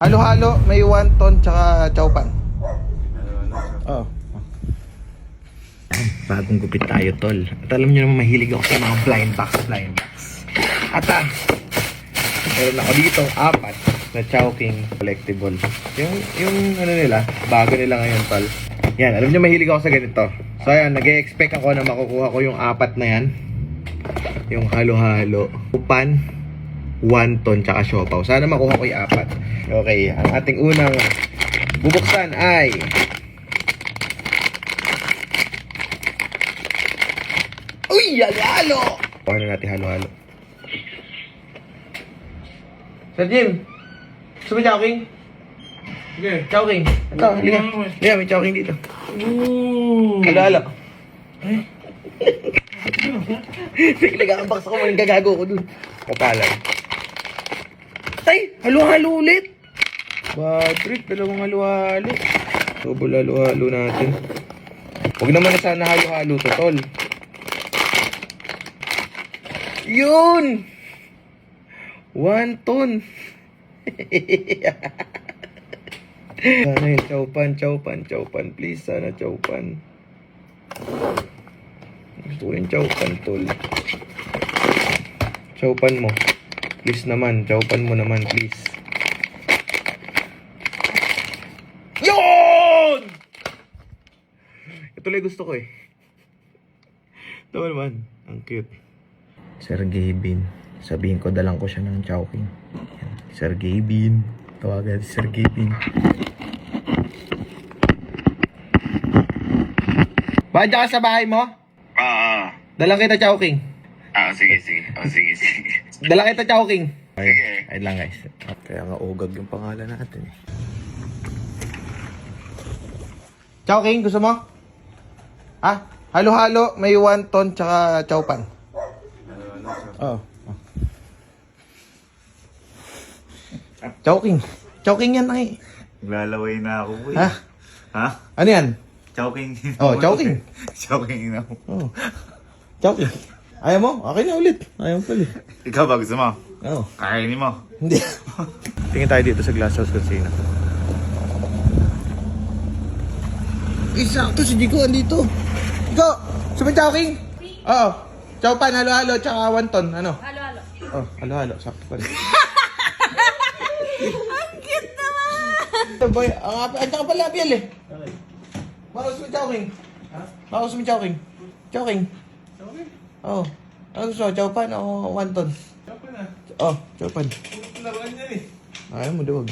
Halo-halo, may wonton tsaka chowpan. Oh. Bagong gupit tayo, tol. At alam nyo naman, mahilig ako sa mga blind box. At meron ako dito 4 na Chowking collectible. Yung ano nila, bago nila ngayon, tol. Yan, alam nyo, mahilig ako sa ganito. So ayan, nag-e-expect ako na makukuha ko yung 4 na yan. Yung halo-halo, upan, wonton, tsaka siopaw. Sana makuha ko yung 4. Okay, ang ating unang bubuksan ay uy! Halo-halo! Kuha na natin halo-halo. Sir Jim! Gusto mo Chowking? Sige. Chowking! Ito, halika. Halika, may Chowking dito. Halo-halo. Sige, nag-unbox ako. Maling gagago ko dun. Kapalan. Tay! Halo-halo ulit! Bad trip, dalawang halo-halo. Double halo-halo natin. Huwag naman na sana halo-halo to, tol. Yun! Wonton! Sana yung chowpan, please. Sana chowpan. Gusto ko yung chowpan, tol. Chowpan mo. Please naman, chowpan mo naman, please. Yun! Ito lang gusto ko eh. Ito naman, ang cute. Sergey Bin. Sabihin ko, dalang ko siya ng Chowking. Sergey Bin. Tawagan si Sergey Bin. Bakit ka sa bahay mo? Dalang kita Chowking. Sige. Sige. Dalang kita Chowking. Sige. Ayun lang guys. Kaya nga ugag yung pangalan natin eh. Chowking, gusto mo? Ah, halo-halo, may wonton tsaka chowpan. Oh. Chowking yan ay. Naglalaway na ako, boy. Ha? Ha? Ano yan? Chowking. Oh, Chowking. Chowking na ako. Oh. Chowking. Ayaw mo? Okay na ulit. Ayaw mo pala. Ikaw ba gusto mo? Oo. Kakainin mo. Hindi. Tingin tayo dito sa Glass House Casino. Sakto si Jigo andito. Jigo! Sabi Chowking? Oo. Chowpan, halo-halo, tsaka wonton. Ano? Halo-halo. Oh, halo-halo. Sakto pa rin. Ang cute naman! Boy, ang tsaka pala Biel eh. Bakos mo Chowking? Ha? Bakos mo Chowking? Chowking? Chowking? Oo. Ano gusto? Chowpan o wonton? Chowking na. Oh, chowpan. Laruan yan eh. Ayaw mo, duwag.